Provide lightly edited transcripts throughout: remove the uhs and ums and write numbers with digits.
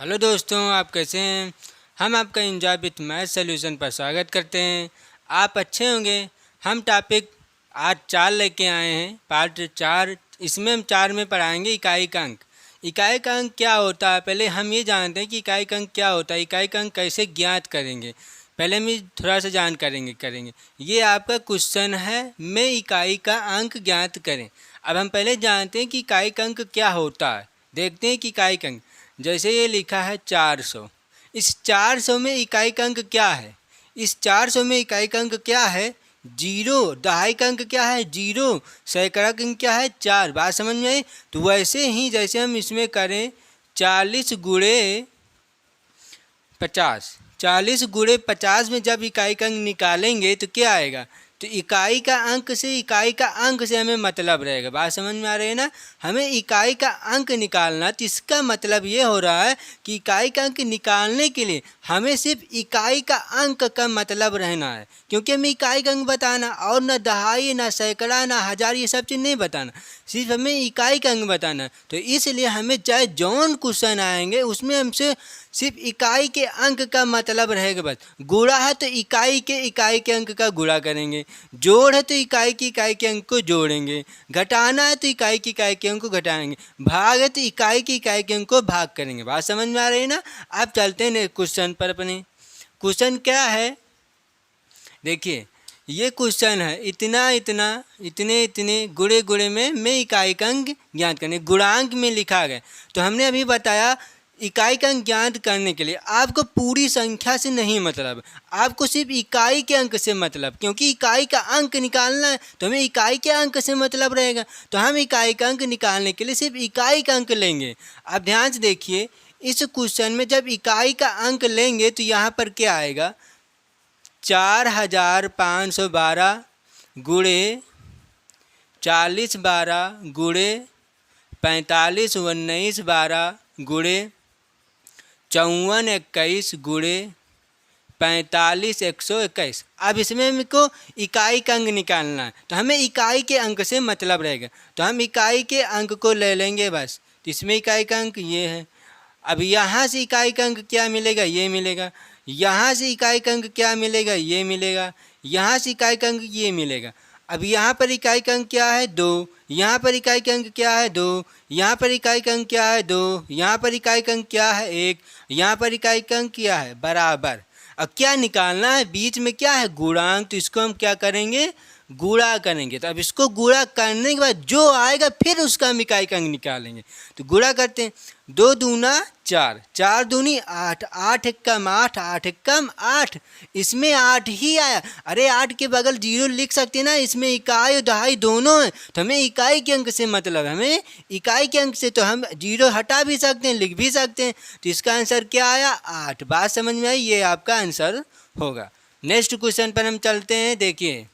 Hello दोस्तों, आप कैसे हैं। हम आपका एंजॉय विथ मैथ सॉल्यूशन पर स्वागत करते हैं। आप अच्छे होंगे। हम टॉपिक आज 4 लेके आए हैं, पार्ट 4। इसमें हम 4 में पढ़ाएंगे इकाई का अंक। इकाई का अंक क्या होता है, पहले हम ये जानते हैं कि इकाई का अंक क्या होता है, इकाई का अंक कैसे ज्ञात करेंगे। पहले हम थोड़ा सा जान करेंगे। ये आपका क्वेश्चन है, में इकाई का अंक ज्ञात करें। अब हम पहले जानते हैं कि इकाई का अंक क्या होता है। देखते हैं कि इकाई का अंक, जैसे ये लिखा है 400। इस 400 में इकाई का अंक क्या है? इस 400 में इकाई का अंक क्या है? जीरो। दहाई का अंक क्या है? जीरो। सैकड़ा का अंक क्या है? 4। बात समझ में आई। तो वैसे ही जैसे हम इसमें करें 40 गुणे 50, 40 गुणे 50 में जब इकाई का अंक निकालेंगे तो क्या आएगा? तो इकाई का अंक से हमें मतलब रहेगा। बात समझ में आ रही है ना। हमें इकाई का अंक निकालना, तो इसका मतलब ये हो रहा है कि इकाई का अंक निकालने के लिए हमें सिर्फ इकाई का अंक का मतलब रहना है, क्योंकि हमें इकाई का अंक बताना, और ना दहाई, ना सैकड़ा, ना हज़ार, ये सब चीज़ नहीं बताना, सिर्फ हमें इकाई का अंक बताना। तो इसलिए हमें चाहे जौन क्वेश्चन आएंगे उसमें हमसे सिर्फ इकाई के अंक का मतलब रहेगा। बस गुणा है तो इकाई के अंक का गुणा करेंगे, जोड़ है तो इकाई के अंक को जोड़ेंगे, घटाना है तो इकाई के अंक को घटाएंगे, भाग है तो इकाई के अंक को भाग करेंगे। बात समझ में आ रही है ना। अब चलते हैं क्वेश्चन पर। अपने क्वेश्चन क्या है, देखिए ये क्वेश्चन है, इतने इतने गुणे गुणे में इकाई का अंक ज्ञात करने, गुणांक में लिखा गया। तो हमने अभी बताया इकाई का अंक ज्ञात करने के लिए आपको पूरी संख्या से नहीं मतलब, आपको सिर्फ इकाई के अंक से मतलब, क्योंकि इकाई का अंक निकालना है तो हमें इकाई के अंक से मतलब रहेगा। तो हम इकाई का अंक निकालने के लिए सिर्फ इकाई का अंक लेंगे। अब ध्यान से देखिए, इस क्वेश्चन में जब इकाई का अंक लेंगे तो यहाँ पर क्या आएगा? 4512 गुणे 40 12 गुणे 45 19 12 गुणे 54 21 गुणे 45 121। अब इसमें हमको इकाई का अंक निकालना है, तो हमें इकाई के अंक से मतलब रहेगा। तो हम इकाई के अंक को ले लेंगे बस। तो इसमें इकाई का अंक ये है। अब यहाँ से इकाई का अंक क्या मिलेगा? ये मिलेगा। यहाँ से इकाई का अंक क्या मिलेगा? ये मिलेगा। यहाँ से इकाई का अंक ये मिलेगा। अब यहाँ पर इकाई का अंक क्या है? 2। यहाँ पर इकाई का अंक क्या है? 2। यहाँ पर इकाई का अंक क्या है? 2। यहाँ पर इकाई का अंक क्या है? 1। यहाँ पर इकाई का अंक क्या है? बराबर। अब क्या निकालना है? बीच में क्या है? गुणांक। तो इसको हम क्या करेंगे? गुणा करेंगे। तो अब इसको गुणा करने के बाद जो आएगा फिर उसका हम इकाई का अंक निकालेंगे। तो गुणा करते हैं। 2 दूना 4, 4 दूनी 8, 8 एकम 8, 8 एकम 8। इसमें 8 ही आया। अरे 8 के बगल 0 लिख सकते हैं ना, इसमें इकाई और दहाई दोनों हैं। तो हमें इकाई के अंक से मतलब, हमें इकाई के अंक से तो हम 0 हटा भी सकते हैं, लिख भी सकते हैं। तो इसका आंसर क्या आया? 8। बात समझ में आई। ये आपका आंसर होगा। नेक्स्ट क्वेश्चन पर हम चलते हैं। देखिए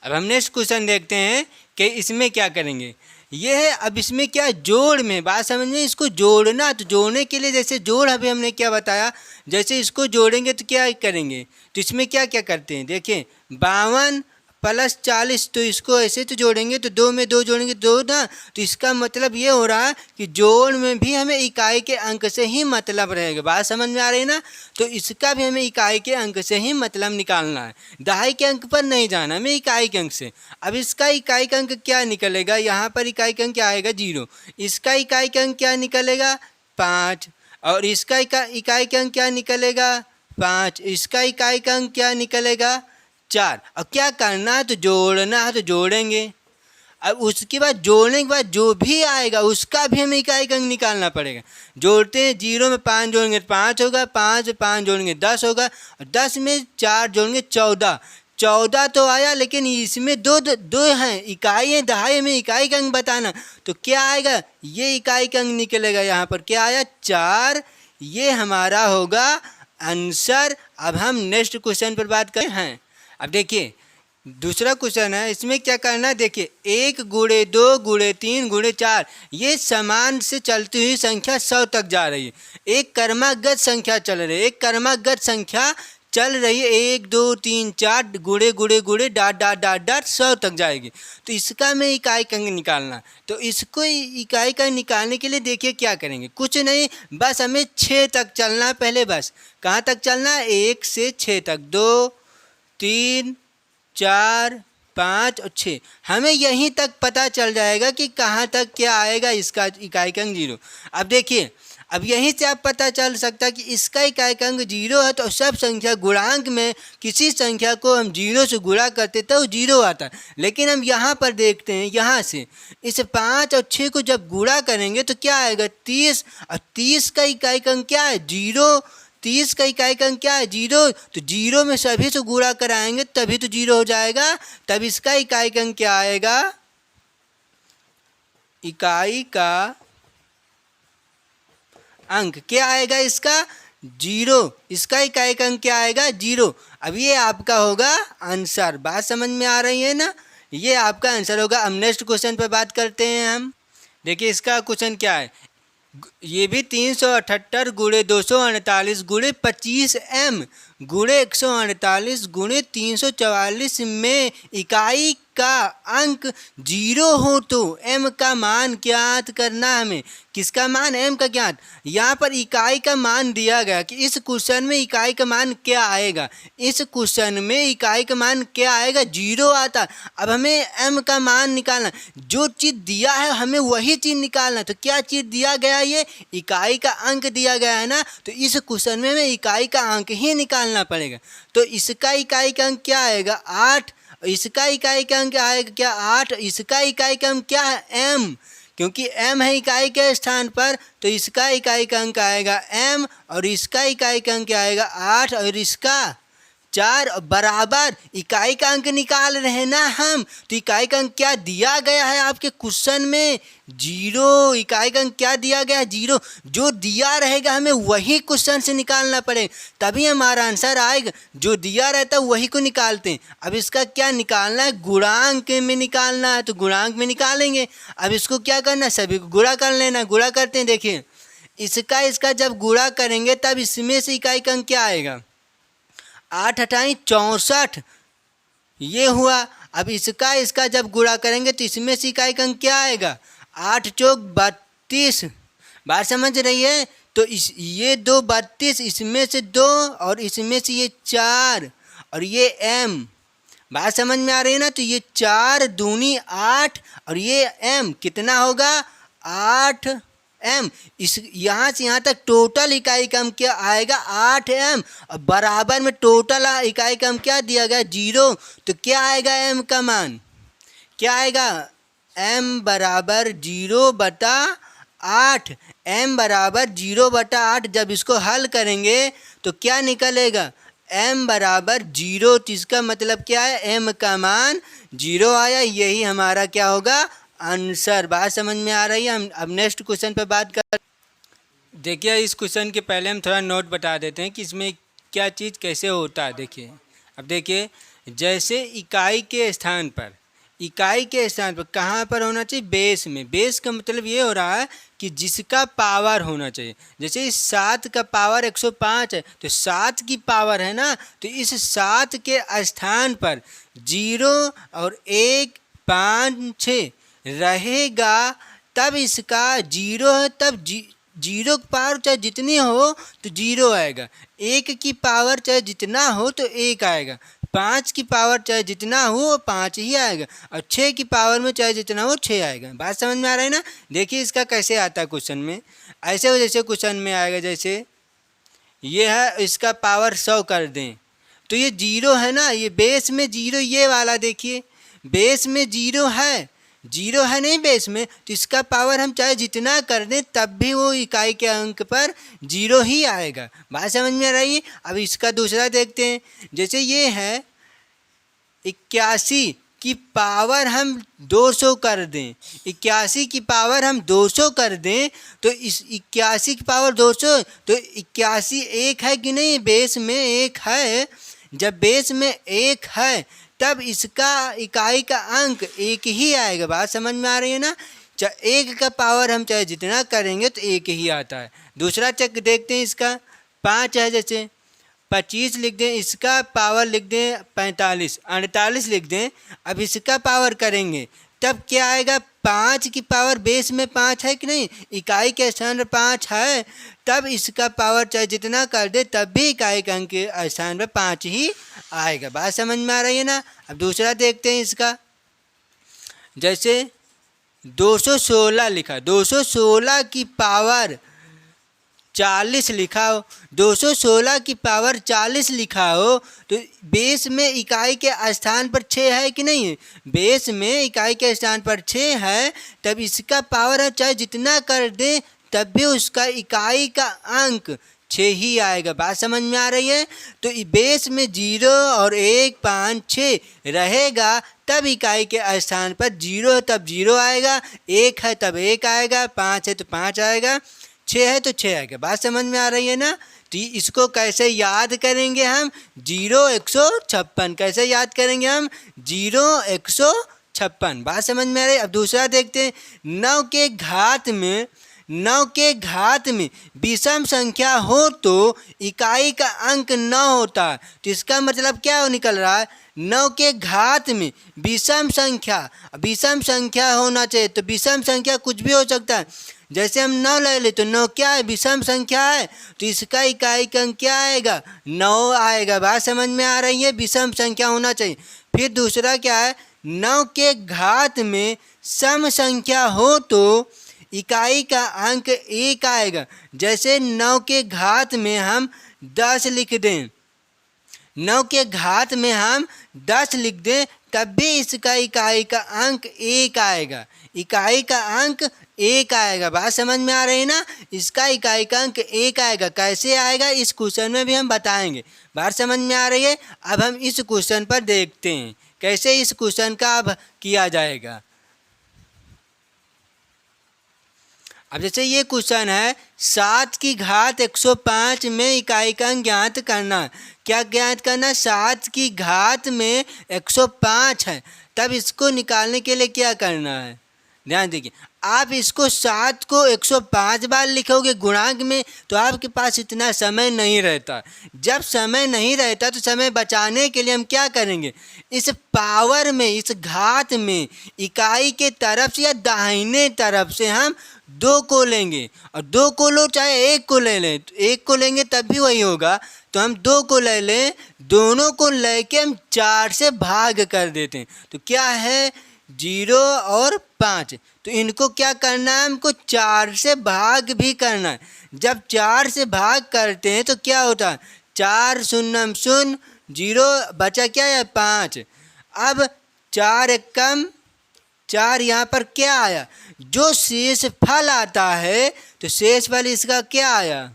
अब हम नेक्स्ट क्वेश्चन देखते हैं कि इसमें क्या करेंगे। ये है, अब इसमें क्या है? जोड़ में। बात समझ में, इसको जोड़ना। तो जोड़ने के लिए जैसे जोड़ अभी हमने क्या बताया, जैसे इसको जोड़ेंगे तो क्या करेंगे। तो इसमें क्या क्या करते हैं, देखिए 52 प्लस 40, तो इसको ऐसे तो जोड़ेंगे, तो 2 में 2 जोड़ेंगे 2 ना। तो इसका मतलब ये हो रहा है कि जोड़ में भी हमें इकाई के अंक से ही मतलब रहेगा। बात समझ में आ रही है ना। तो इसका भी हमें इकाई के अंक से ही मतलब निकालना है, दहाई के अंक पर नहीं जाना, हमें इकाई के अंक से। अब इसका इकाई का अंक क्या निकलेगा? यहाँ पर इकाई का अंक क्या आएगा? 0। इसका इकाई का अंक क्या निकलेगा? 5। और इसका इकाई का अंक क्या निकलेगा? 5। इसका इकाई का अंक क्या निकलेगा? 4। अब क्या करना है? तो जोड़ना है, तो जोड़ेंगे। अब उसके बाद जोड़ने के बाद जो भी आएगा उसका भी हमें इकाई का अंक निकालना पड़ेगा। जोड़ते हैं, 0 में 5 जोड़ेंगे 5 होगा, 5 में 5 जोड़ेंगे 10 होगा, और 10 में 4 जोड़ेंगे 14। 14 तो आया, लेकिन इसमें दो हैं, इकाई है दहाई में इकाई का अंक बताना। तो क्या आएगा? ये इकाई का अंक निकलेगा। यहाँ पर क्या आया? 4। ये हमारा होगा आंसर। अब हम नेक्स्ट क्वेश्चन पर बात करते हैं। अब देखिए दूसरा क्वेश्चन है, इसमें क्या करना है? देखिए 1 गुणे 2 गुणे 3 गुणे 4, ये समान से चलती हुई संख्या 100 तक जा रही है। एक क्रमागत संख्या चल रही है, एक क्रमागत संख्या चल रही है, 1 2 3 4 गुणे गुणे गुणे डाट डाट डाट डाट 100 तक जाएगी। तो इसका हमें इकाई अंक निकालना। तो इसको इकाई का निकालने के लिए देखिए क्या करेंगे, कुछ नहीं, बस हमें 6 तक चलना है पहले। बस कहाँ तक चलना है, 1 से 6 तक, 2 3 4 5 और 6, हमें यहीं तक पता चल जाएगा कि कहाँ तक क्या आएगा इसका इकाई अंक 0। अब देखिए, अब यहीं से आप पता चल सकता है कि इसका इकाई अंक 0 है, तो सब संख्या गुणांक में किसी संख्या को हम 0 से गुणा करते तो 0 आता है। लेकिन हम यहाँ पर देखते हैं, यहाँ से इस 5 और 6 को जब गुणा करेंगे तो क्या आएगा, 30, और 30 का इकाई अंक क्या है, 0। 30 का इकाई अंक क्या है, 0। तो 0 में सभी से गुणा कराएंगे तभी तो 0 हो जाएगा। तब इसका इकाई अंक क्या आएगा, इकाई का अंक क्या आएगा इसका, 0। इसका इकाई अंक क्या आएगा, 0। अब ये आपका होगा आंसर। बात समझ में आ रही है ना, ये आपका आंसर होगा। अब नेक्स्ट क्वेश्चन पर बात करते हैं हम। देखिए इसका क्वेश्चन क्या है, ये भी 378 गुणे 248 गुणे 25m गुणे 148 गुणे 344 में इकाई का अंक 0 हो तो m का मान ज्ञात करना। हमें किसका मान, m का ज्ञात। यहाँ पर इकाई का मान दिया गया कि इस क्वेश्चन में इकाई का मान क्या आएगा, इस क्वेश्चन में इकाई का मान क्या आएगा, 0 आता। अब हमें m का मान निकालना, जो चीज़ दिया है हमें वही चीज़ निकालना। तो क्या चीज़ दिया गया है, ये इकाई का अंक दिया गया है ना, तो इस क्वेश्चन में हमें इकाई का अंक ही निकालना पड़ेगा। तो इसका इकाई का अंक क्या आएगा, 8। इसका इकाई का अंक आएगा क्या, 8। इसका इकाई का अंक क्या है, m, क्योंकि m है इकाई के स्थान पर, तो इसका इकाई का अंक आएगा m, और इसका इकाई का अंक आएगा 8, और इसका 4, बराबर इकाई का अंक निकाल रहे हैं ना हम। तो इकाई का अंक क्या दिया गया है आपके क्वेश्चन में, 0। इकाई का अंक क्या दिया गया है, 0। जो दिया रहेगा हमें वही क्वेश्चन से निकालना पड़ेगा, तभी हमारा आंसर आएगा। जो दिया रहता है वही को निकालते हैं। अब इसका क्या निकालना है, गुणांक में निकालना है, तो गुणांक में निकालेंगे। अब इसको क्या करना है, सभी को गुणा कर लेना। गुणा करते हैं, देखिए इसका जब गुणा करेंगे तब इसमें से इकाई का अंक क्या आएगा, 8 हटाई 64, ये हुआ। अब इसका जब गुणा करेंगे तो इसमें से इकाई का अंक क्या आएगा, 8 चौक 32। बात समझ रही है, तो ये 2 32, इसमें से 2 और इसमें से ये 4 और ये m। बात समझ में आ रही है ना, तो ये 4 दूनी 8 और ये m कितना होगा, 8m। इस यहाँ से यहाँ तक टोटल इकाई का अंक क्या आएगा, 8m, और बराबर में टोटल इकाई का अंक क्या दिया गया, 0। तो क्या आएगा m का मान, क्या आएगा, m बराबर 0/8। m बराबर 0/8। जब इसको हल करेंगे तो क्या निकलेगा, m बराबर 0। तो इसका मतलब क्या है, m का मान 0 आया। यही हमारा क्या होगा, आंसर। बात समझ में आ रही है। हम अब नेक्स्ट क्वेश्चन पर बात कर। देखिए इस क्वेश्चन के पहले हम थोड़ा नोट बता देते हैं कि इसमें क्या चीज़ कैसे होता है। देखिए अब देखिए, जैसे इकाई के स्थान पर कहाँ पर होना चाहिए, बेस में। बेस का मतलब ये हो रहा है कि जिसका पावर होना चाहिए। जैसे इस 7 का पावर 105 है, तो 7 की पावर है ना, तो इस 7 के स्थान पर 0 और 1 5 6 रहेगा, तब इसका 0 है, तब 0 की पावर चाहे जितनी हो तो 0 आएगा। 1 की पावर चाहे जितना हो तो 1 आएगा। 5 की पावर चाहे जितना हो 5 ही आएगा, और 6 की पावर में चाहे जितना हो 6 आएगा। बात समझ में आ रहा है ना। देखिए इसका कैसे आता है क्वेश्चन में, ऐसे जैसे क्वेश्चन में आएगा, जैसे ये है, इसका पावर 100 कर दें तो ये 0 है ना, ये बेस में 0, ये वाला देखिए बेस में 0 है, 0 है नहीं बेस में, तो इसका पावर हम चाहे जितना कर दें तब भी वो इकाई के अंक पर 0 ही आएगा। बात समझ में आ रही है। अब इसका दूसरा देखते हैं, जैसे ये है 81 की पावर हम 200 कर दें, 81 की पावर हम 200 कर दें, तो इस 81 की पावर 200, तो 81 1 है कि नहीं, बेस में 1 है। जब बेस में 1 है तब इसका इकाई का अंक 1 ही आएगा। बात समझ में आ रही है ना। 1 का पावर हम चाहे जितना करेंगे तो 1 ही आता है। दूसरा चेक देखते हैं, इसका 5 है, जैसे 25 लिख दें, इसका पावर लिख दें 45, 48 लिख दें। अब इसका पावर करेंगे तब क्या आएगा, 5 की पावर बेस में 5 है कि नहीं, इकाई के स्थान पर 5 है, तब इसका पावर चाहे जितना कर दे तब भी इकाई के अंक के स्थान पर 5 ही आएगा। बात समझ में आ रही है ना। अब दूसरा देखते हैं इसका, जैसे 216 लिखा, 216 की पावर 40 लिखा हो, 216 की पावर 40 लिखा हो तो बेस में इकाई के स्थान पर 6 है कि नहीं है, बेस में इकाई के स्थान पर 6 है, तब इसका पावर है चाहे जितना कर दे तब भी उसका इकाई का अंक 6 ही आएगा। बात समझ में आ रही है। तो बेस में 0 और 1 5 6 रहेगा, तब इकाई के स्थान पर 0 है तब 0 आएगा, 1 है तब 1 आएगा, 5 है तो 5 आएगा, 6 है तो 6 आएगा। बात समझ में आ रही है ना। तो इसको कैसे याद करेंगे हम, 0 156 कैसे याद करेंगे हम, 0 156। बात समझ में आ रही है। अब दूसरा देखते हैं, 9 के घात में विषम संख्या हो तो इकाई का अंक 9 होता है। तो इसका मतलब क्या निकल रहा है, 9 के घात में विषम संख्या होना चाहिए। तो विषम संख्या कुछ भी हो सकता है, जैसे हम 9 ले ले तो 9 क्या है, विषम संख्या है, तो इसका इकाई का अंक क्या आएगा, 9 आएगा। बात समझ में आ रही है, विषम संख्या होना चाहिए। फिर दूसरा क्या है, 9 के घात में सम संख्या हो तो इकाई का अंक 1 आएगा। जैसे 9 के घात में हम 10 लिख दें, 9 के घात में हम 10 लिख दें तब भी इसका इकाई का अंक 1 आएगा, इकाई का अंक 1 आएगा। बात समझ में आ रही है ना। इसका इकाई का अंक 1 आएगा। कैसे आएगा इस क्वेश्चन में भी हम बताएंगे। बात समझ में आ रही है। अब हम इस क्वेश्चन पर देखते हैं कैसे इस क्वेश्चन का अब किया जाएगा। अब जैसे ये क्वेश्चन है, 7 की घात 105 में इकाई का अंक ज्ञात करना। क्या ज्ञात करना, 7 की घात में 105 है, तब इसको निकालने के लिए क्या करना है, ध्यान देखिए। आप इसको 7 को 105 बार लिखोगे गुणांक में तो आपके पास इतना समय नहीं रहता। जब समय नहीं रहता तो समय बचाने के लिए हम क्या करेंगे, इस पावर में, इस घात में इकाई के तरफ से या दाहिने तरफ से हम 2 को लेंगे, और 2 को लो चाहे 1 को ले लें, तो 1 को लेंगे तब भी वही होगा। तो हम 2 को ले लें, दोनों को लेके हम 4 से भाग कर देते हैं। तो क्या है, 0 और 5, तो इनको क्या करना है, हमको 4 से भाग भी करना है। जब 4 से भाग करते हैं तो क्या होता है, 4 शून्य शून्य, 0 बचा क्या है 5। अब 4 एकम 4, यहाँ पर क्या आया, जो शेष फल आता है तो शेष फल इसका क्या आया,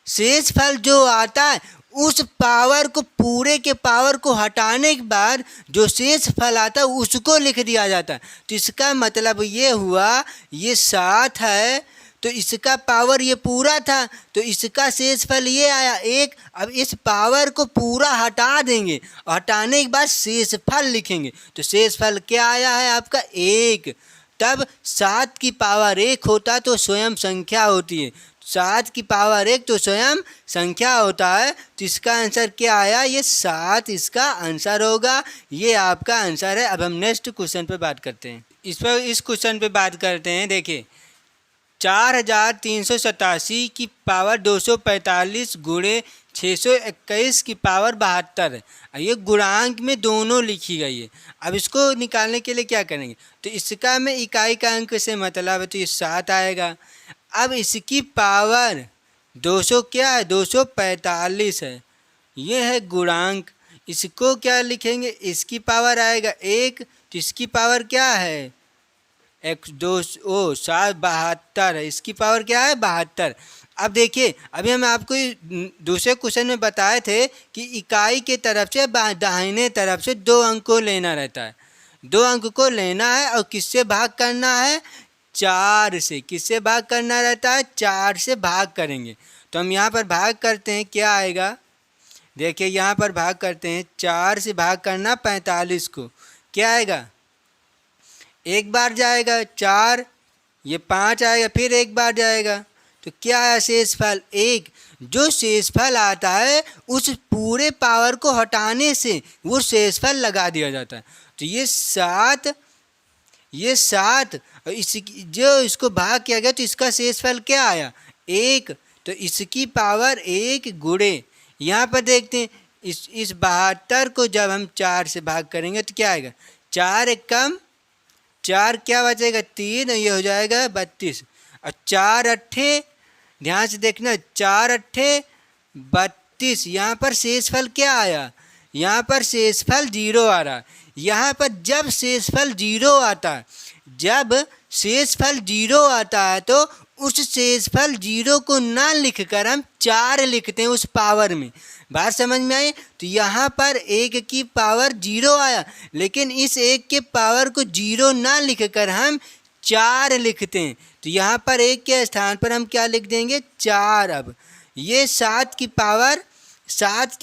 शेष फल जो आता है उस पावर को, पूरे के पावर को हटाने के बाद जो शेष फल आता है उसको लिख दिया जाता है। तो इसका मतलब ये हुआ, ये 7 है तो इसका पावर ये पूरा था, तो इसका शेष फल ये आया 1। अब इस पावर को पूरा हटा देंगे और हटाने के बाद शेष फल लिखेंगे, तो शेष फल क्या आया है आपका 1। तब 7 की पावर 1 होता तो स्वयं संख्या होती है, 7 की पावर 1 तो स्वयं संख्या होता है। तो इसका आंसर क्या आया, ये 7 इसका आंसर होगा। ये आपका आंसर है। अब हम नेक्स्ट क्वेश्चन पे बात करते हैं। इस क्वेश्चन पे बात करते हैं। देखिए, 4387 की पावर 245 गुणे 621 की पावर 72 है। ये गुणांक में दोनों लिखी गई है। अब इसको निकालने के लिए क्या करेंगे, तो इसका में इकाई का अंक से मतलब है तो ये 7 आएगा। अब इसकी पावर 200 क्या है, 245 है, ये है गुणांक। इसको क्या लिखेंगे, इसकी पावर आएगा 1, तो इसकी पावर क्या है 72 है, इसकी पावर क्या है 72। अब देखिए, अभी हम आपको दूसरे क्वेश्चन में बताए थे कि इकाई के तरफ से दाहिने तरफ से 2 अंक को लेना रहता है, 2 अंक को लेना है और किससे भाग करना है, 4 से। किससे भाग करना रहता है, 4 से भाग करेंगे। तो हम यहाँ पर भाग करते हैं, क्या आएगा, देखिए यहाँ पर भाग करते हैं, 4 से भाग करना 45 को, क्या आएगा, 1 बार जाएगा 4, ये 5 आएगा, फिर 1 बार जाएगा, तो क्या है शेष फल 1। जो शेषफल आता है उस पूरे पावर को हटाने से वो शेषफल लगा दिया जाता है। तो ये सात और जो इसको भाग किया गया तो इसका शेषफल क्या आया? 1। तो इसकी पावर 1 गुणे यहाँ पर देखते हैं इस 72 को जब हम 4 से भाग करेंगे तो क्या आएगा? 4 एक कम 4 क्या बचेगा? 3, ये हो जाएगा 32। और 4 अट्ठे, ध्यान से देखना, 4 अट्ठे 32। यहाँ पर शेषफल क्या आया? यहाँ पर शेषफल 0 आ रहा है। यहाँ पर जब शेषफल 0 आता है, जब शेषफल 0 आता है तो उस शेषफल 0 को ना लिखकर हम 4 लिखते हैं उस पावर में। बात समझ में आई? तो यहाँ पर 1 की पावर 0 आया, लेकिन इस 1 के पावर को 0 ना लिखकर हम 4 लिखते हैं। तो यहाँ पर 1 के स्थान पर हम क्या लिख देंगे? 4। अब ये 7 की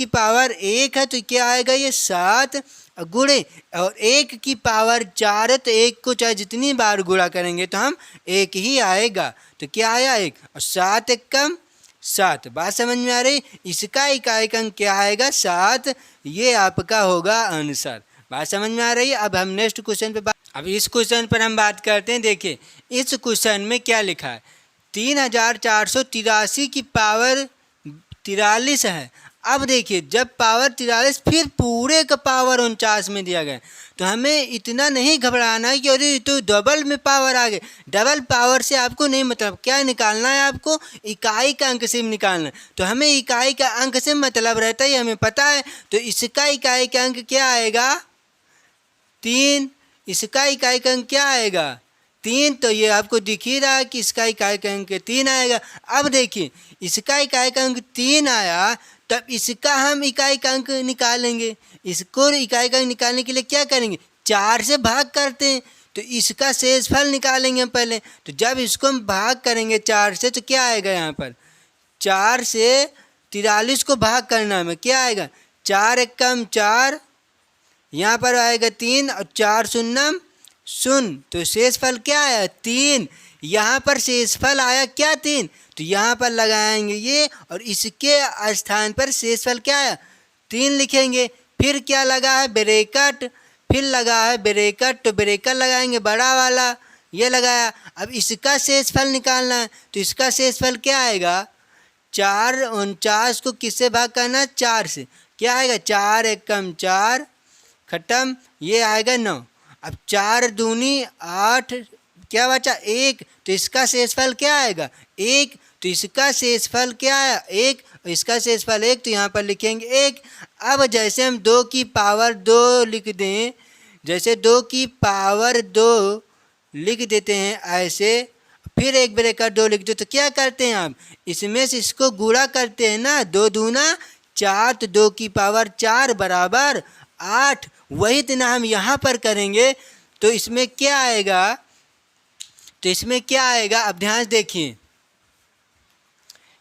पावर 1 है तो क्या आएगा? ये 7 गुणे और 1 की पावर 4 है तो 1 को चाहे जितनी बार गुणा करेंगे तो हम 1 ही आएगा। तो क्या आया? 1। और 7 एक कम 7। बात समझ में आ रही? इसका इकाई अंक क्या आएगा? 7। ये आपका होगा आंसर। बात समझ में आ रही है? अब हम नेक्स्ट क्वेश्चन पे अब इस क्वेश्चन पर हम बात करते हैं। देखिए इस क्वेश्चन में क्या लिखा है? 3483 की पावर 43 है। अब देखिए जब पावर 43 फिर पूरे का पावर 49 में दिया गया, तो हमें इतना नहीं घबराना है कि अरे तो डबल में पावर आ गए। डबल पावर से आपको नहीं मतलब, क्या निकालना है आपको? इकाई का अंक से निकालना है। तो हमें इकाई का अंक से मतलब रहता है, हमें पता है। तो इसका इकाई का अंक क्या आएगा? 3। इसका इकाई का अंक क्या आएगा? 3। तो ये आपको दिख ही रहा है कि इसका इकाई का अंक 3 आएगा। अब देखिए इसका इकाई का अंक 3 आया, तब इसका हम इकाई का अंक निकालेंगे। इसको इकाई का अंक निकालने के लिए क्या करेंगे? 4 से भाग करते हैं। तो इसका शेषफल निकालेंगे हम पहले। तो जब इसको हम भाग करेंगे 4 से तो क्या आएगा? यहाँ पर 4 से 43 को भाग करना है, क्या आएगा? 4 एक कम 4, यहाँ पर आएगा 3 और 4 शून्यम 0। तो शेषफल क्या आया? 3। यहाँ पर शेषफल आया क्या? 3। तो यहाँ पर लगाएंगे ये और इसके स्थान पर शेषफल क्या आया? 3 लिखेंगे। फिर क्या लगा है? ब्रैकेट। फिर लगा है ब्रैकेट, तो ब्रैकेट लगाएंगे बड़ा वाला, ये लगाया। अब इसका शेषफल निकालना है, तो इसका शेषफल क्या आएगा? 4 49 को किससे भाग करना है? 4 से। क्या आएगा? 4 एक कम 4 खत्म, ये आएगा 9। अब 4 दूनी 8, क्या बचा? 1। तो इसका शेषफल क्या आएगा? 1। तो इसका शेषफल क्या है? 1। और इसका शेषफल 1, तो यहाँ पर लिखेंगे 1। अब जैसे हम 2 की पावर 2 लिख दें, जैसे 2 की पावर 2 लिख देते हैं ऐसे, फिर एक ब्रैकेट 2 लिख दो, तो क्या करते हैं आप? इसमें से इसको गुणा करते हैं ना, 2 दूना 4, तो 2 की पावर 4 बराबर 8। वही इतना हम यहाँ पर करेंगे तो इसमें क्या आएगा? तो इसमें क्या आएगा? अब ध्यान देखिए,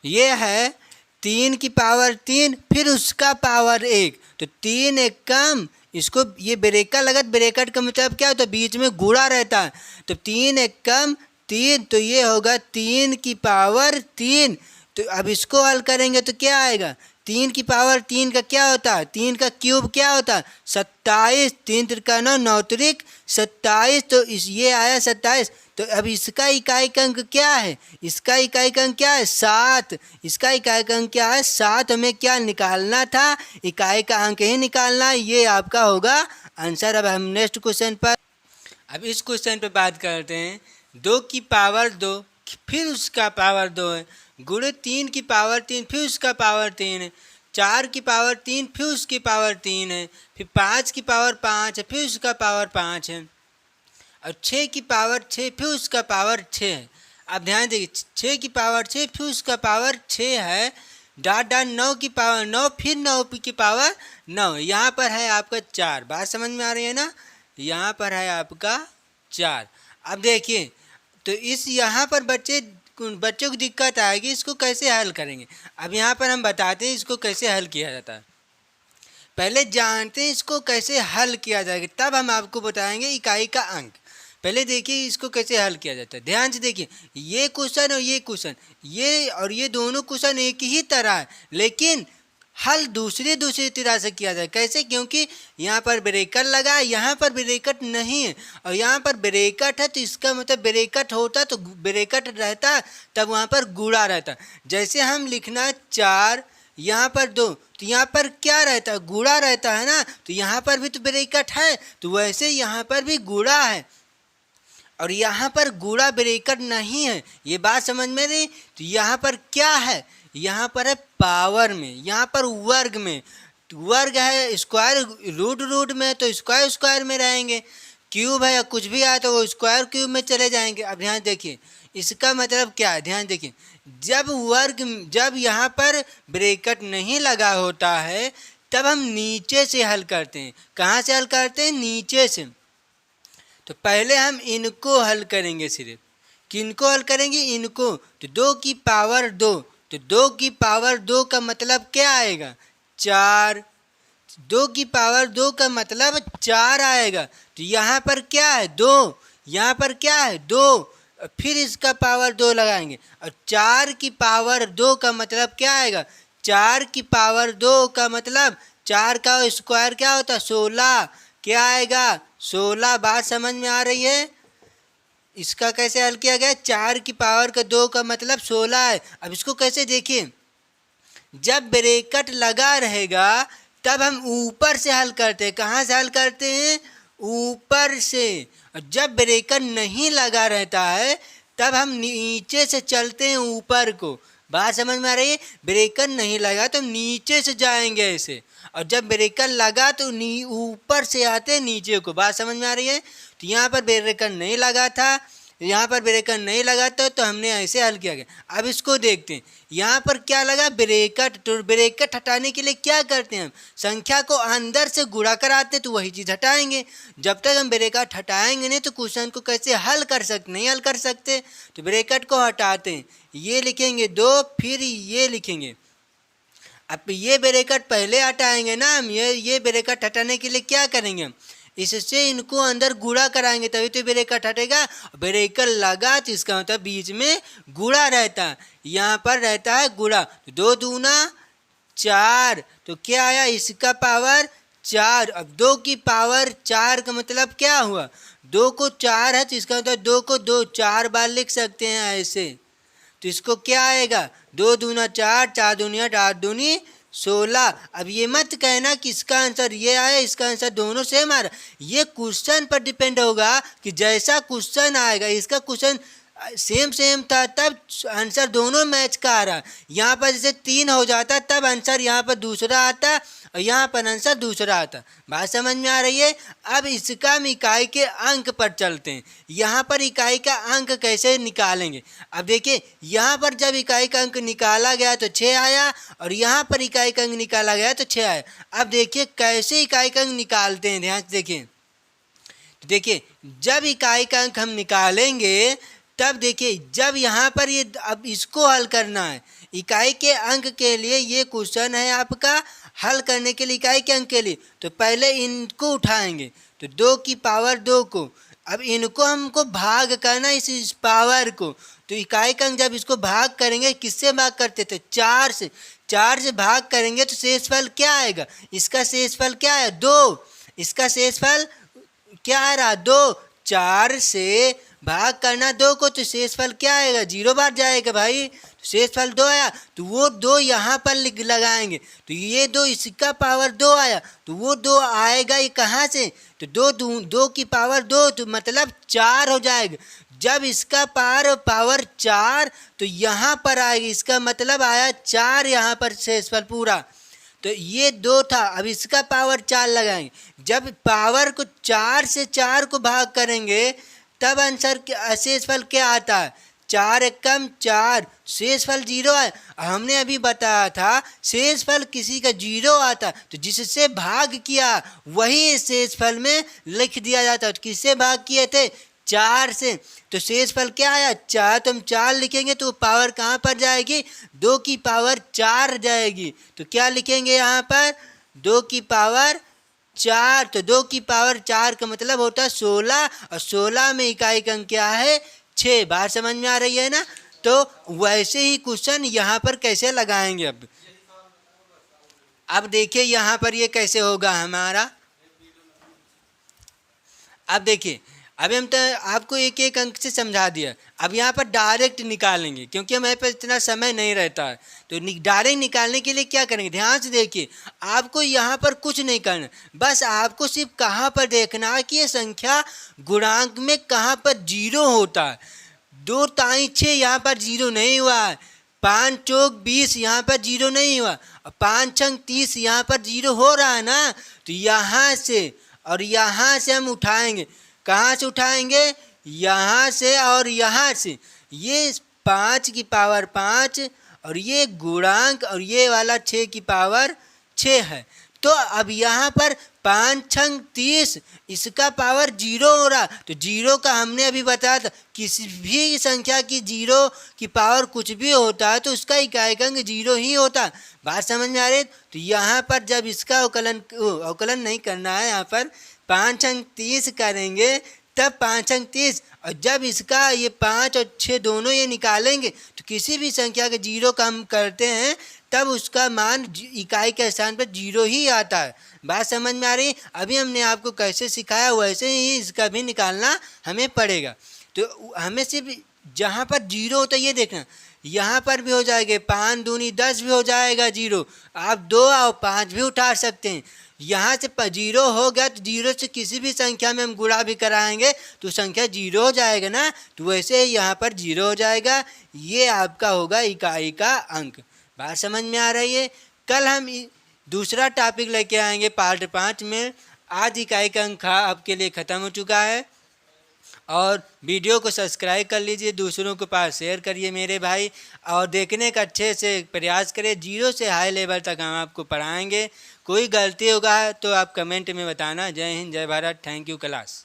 ये है 3 की पावर 3 फिर उसका पावर 1, तो 3 एक कम, इसको ये ब्रैकेट लगा, ब्रैकेट का मतलब क्या होता है? बीच में गुणा रहता है। तो 3 एक कम 3, तो ये होगा 3 की पावर 3। तो अब इसको हल करेंगे तो क्या आएगा? 3 की पावर 3 का क्या होता है? 3 का क्यूब क्या होता है? 27। 3 त्रिका 9, 9 त्रिक 27। तो ये आया 27। तो अब इसका इकाई का अंक क्या है? इसका इकाई का अंक क्या है? 7। इसका इकाई का अंक क्या है? 7। हमें क्या निकालना था? इकाई का अंक ही निकालना। ये आपका होगा आंसर। अब हम नेक्स्ट क्वेश्चन पर अब इस क्वेश्चन पर बात करते हैं। 2 की पावर 2 फिर उसका पावर 2 है, गुणे 3 की पावर 3 फिर उसका पावर 3 है, 4 की पावर 3 फिर उसकी पावर 3 है, फिर 5 की पावर 5 है फिर उसका पावर 5 है, और 6 की पावर 6 फिर उसका पावर 6 है। अब ध्यान देखिए, 6 की पावर 6 फिर उसका पावर 6 है, डॉट डॉट 9 की पावर 9 फिर 9 की पावर 9। यहाँ पर है आपका 4। बात समझ में आ रही है ना? यहाँ पर है आपका 4। अब देखिए, तो इस यहाँ पर बच्चों को दिक्कत आएगी, इसको कैसे हल करेंगे? अब यहाँ पर हम बताते हैं इसको कैसे हल किया जाता है। पहले जानते हैं इसको कैसे हल किया जाएगा, तब हम आपको बताएंगे इकाई का अंक। पहले देखिए इसको कैसे हल किया जाता है। ध्यान से देखिए, ये क्वेश्चन और ये क्वेश्चन, ये दोनों क्वेश्चन एक ही तरह है, लेकिन हल दूसरी तरह से किया जाए। कैसे? क्योंकि यहाँ पर ब्रेकर लगा है, यहाँ पर ब्रेकट नहीं है, और यहाँ पर ब्रेकट है, तो इसका मतलब ब्रेकट होता तो ब्रेकट रहता तब वहाँ पर गुणा रहता। जैसे हम लिखना 4, यहाँ पर 2, तो यहाँ पर क्या रहता? गुणा रहता है ना, तो यहाँ पर भी तो ब्रेकट है, तो वैसे यहाँ पर भी गुणा है, और यहाँ पर गुणा ब्रेकट नहीं है। ये बात समझ में नहीं? तो यहाँ पर क्या है? यहाँ पर है पावर में, यहाँ पर वर्ग में। वर्ग है, स्क्वायर रूट में, तो स्क्वायर में रहेंगे। क्यूब है या कुछ भी आया तो वो स्क्वायर क्यूब में चले जाएंगे। अब ध्यान देखिए इसका मतलब क्या है, ध्यान देखिए, जब यहाँ पर ब्रैकेट नहीं लगा होता है तब हम नीचे से हल करते हैं। कहाँ से हल करते हैं? नीचे से। तो पहले हम इनको हल करेंगे, सिर्फ किनको हल करेंगे? इनको। तो 2 की पावर 2, तो 2 की पावर 2 का मतलब क्या आएगा? 4। 2 की पावर 2 का मतलब 4 आएगा। तो यहाँ पर क्या है? 2। यहाँ पर क्या है? 2। फिर इसका पावर 2 लगाएंगे, और 4 की पावर 2 का मतलब क्या आएगा? 4 की पावर 2 का मतलब 4 का स्क्वायर क्या होता है? 16। क्या आएगा? 16। बात समझ में आ रही है? इसका कैसे हल किया गया? 4 की पावर का 2 का मतलब 16 है। अब इसको कैसे देखिए, जब ब्रैकेट लगा रहेगा तब हम ऊपर से हल करते हैं। कहाँ से हल करते हैं? ऊपर से। और जब ब्रैकेट नहीं लगा रहता है तब हम नीचे से चलते हैं ऊपर को। बात समझ में आ रही है? ब्रैकेट नहीं लगा तो नीचे से जाएंगे ऐसे, और जब ब्रेकर लगा तो ऊपर से आते नीचे को। बात समझ में आ रही है? तो यहाँ पर ब्रेकर नहीं लगा था, यहाँ पर ब्रेकर नहीं लगा था, तो हमने ऐसे हल किया गया। अब इसको देखते हैं, यहाँ पर क्या लगा? ब्रैकेट। तो ब्रैकेट हटाने के लिए क्या करते हैं? हम संख्या को अंदर से गुणा कराते हैं, तो वही चीज़ हटाएंगे। जब तक हम ब्रैकेट हटाएंगे नहीं तो क्वेश्चन को कैसे हल कर सकते? नहीं हल कर सकते। तो ब्रैकेट को हटाते हैं, ये लिखेंगे 2, फिर ये लिखेंगे। अब ये ब्रैकेट पहले हटाएंगे ना हम, ये ब्रैकेट हटाने के लिए क्या करेंगे? हम इससे इनको अंदर गुणा कराएंगे, तभी तो ब्रैकेट हटेगा। ब्रैकेट लगा तो इसका मतलब बीच में गुणा रहता है, यहाँ पर रहता है गुणा। 2 दूना 4, तो क्या आया? इसका पावर 4। अब 2 की पावर 4 का मतलब क्या हुआ? 2 को 4 है तो इसका मतलब 2 को 2 4 बार लिख सकते हैं ऐसे। तो इसको क्या आएगा? 2 दूना 4, 4 दूनिया 8 दूनी 16। अब ये मत कहना कि इसका आंसर ये आया, इसका आंसर दोनों सेम आ रहा। ये क्वेश्चन पर डिपेंड होगा कि जैसा क्वेश्चन आएगा, इसका क्वेश्चन सेम था तब आंसर दोनों मैच का आ रहा। यहाँ पर जैसे 3 हो जाता तब आंसर यहाँ पर दूसरा आता, और यहाँ पर आंसर दूसरा आता। बात समझ में आ रही है? अब इसका हम इकाई के अंक पर चलते हैं। यहाँ पर इकाई का अंक कैसे निकालेंगे? अब देखिए, यहाँ पर जब इकाई का अंक निकाला गया तो 6 आया, और यहाँ पर इकाई का अंक निकाला गया तो 6 आया। अब देखिए कैसे इकाई का अंक निकालते हैं, ध्यान से देखिए। देखिए, जब इकाई का अंक हम निकालेंगे तब देखिए, जब यहाँ पर ये, अब इसको हल करना है इकाई के अंक के लिए। ये क्वेश्चन है आपका हल करने के लिए इकाई के अंक के लिए। तो पहले इनको उठाएंगे, तो 2 की पावर 2 को, अब इनको हमको भाग करना इस पावर को। तो इकाई का अंक जब इसको भाग करेंगे, किससे भाग करते थे? 4 से। 4 से भाग करेंगे तो शेषफल क्या आएगा? इसका शेषफल क्या है? 2। इसका शेषफल क्या आ रहा? 2। 4 से भाग करना 2 को, तो शेषफल क्या आएगा? 0 बार जाएगा भाई। तो शेषफल 2 आया, तो वो 2 यहाँ पर लगाएंगे, तो ये 2, इसका पावर 2 आया, तो वो 2 आएगा ये कहाँ से? तो 2 की पावर 2, तो मतलब 4 हो जाएगा। जब इसका पावर 4, तो यहाँ पर आएगा, इसका मतलब आया 4 यहाँ पर शेषफल पूरा। तो ये 2 था, अब इसका पावर 4 लगाएंगे। जब पावर को 4 से 4 को भाग करेंगे तब आंसर शेषफल क्या आता है? 4 एकम 4, शेषफल 0 है। हमने अभी बताया था शेषफल किसी का 0 आता, तो जिससे भाग किया वही शेषफल में लिख दिया जाता। तो किससे भाग किए थे? 4 से। तो शेषफल क्या आया? 4। तो हम 4 लिखेंगे तो पावर कहाँ पर जाएगी? 2 की पावर 4 जाएगी। तो क्या लिखेंगे यहाँ पर? 2 की पावर 4, तो 2 की पावर 4 का मतलब होता है 16, और 16 में इकाई का अंक क्या है 6। बात समझ में आ रही है ना। तो वैसे ही क्वेश्चन यहाँ पर कैसे लगाएंगे। अब देखिए यहाँ पर ये कैसे होगा हमारा। अब देखिए, अभी हम तो आपको एक एक अंक से समझा दिया। अब यहाँ पर डायरेक्ट निकालेंगे क्योंकि हमारे पास इतना समय नहीं रहता है। तो डायरेक्ट निकालने के लिए क्या करेंगे, ध्यान से देखिए। आपको यहाँ पर कुछ नहीं करना, बस आपको सिर्फ कहाँ पर देखना है कि ये संख्या गुणांक में कहाँ पर जीरो होता है। 2 ताई 6 यहाँ पर जीरो नहीं हुआ है, 5 चौक 20 यहाँ पर जीरो नहीं हुआ, और 5 छंग 30 यहाँ पर जीरो हो रहा है ना। तो यहाँ से और यहाँ से हम उठाएंगे। कहाँ से उठाएंगे, यहाँ से और यहाँ से। ये 5 की पावर 5 और ये गुणांक और ये वाला 6 की पावर 6 है। तो अब यहाँ पर 5 छंग 30, इसका पावर जीरो हो रहा। तो जीरो का हमने अभी बताया था, किसी भी संख्या की जीरो की पावर कुछ भी होता है तो उसका इकाई का अंक जीरो ही होता है। बात समझ में आ रही है। तो यहाँ पर जब इसका अवकलन नहीं करना है, यहाँ पर 5 अंक 30 करेंगे तब 5 अंक 30, और जब इसका ये 5 और 6 दोनों ये निकालेंगे तो किसी भी संख्या के जीरो का हम करते हैं तब उसका मान इकाई के स्थान पर जीरो ही आता है। बात समझ में आ रही है। अभी हमने आपको कैसे सिखाया वैसे ही इसका भी निकालना हमें पड़ेगा। तो हमें सिर्फ जहाँ पर जीरो होता है ये देखना, यहाँ पर भी हो जाएगा 5 दूनी 10 भी हो जाएगा जीरो। आप 2 और 5 भी उठा सकते हैं। यहाँ से जीरो हो गया तो जीरो से किसी भी संख्या में हम गुणा भी कराएंगे तो संख्या जीरो हो जाएगा ना। तो वैसे ही यहाँ पर जीरो हो जाएगा। ये आपका होगा इकाई का अंक। बात समझ में आ रही है। कल हम दूसरा टॉपिक लेके आएंगे पार्ट 5 में। आज इकाई का अंक आपके लिए ख़त्म हो चुका है। और वीडियो को सब्सक्राइब कर लीजिए, दूसरों के पास शेयर करिए मेरे भाई, और देखने का अच्छे से प्रयास करें। जीरो से हाई लेवल तक हम आपको पढ़ाएंगे। कोई गलती होगा तो आप कमेंट में बताना। जय हिंद, जय भारत। Thank you class.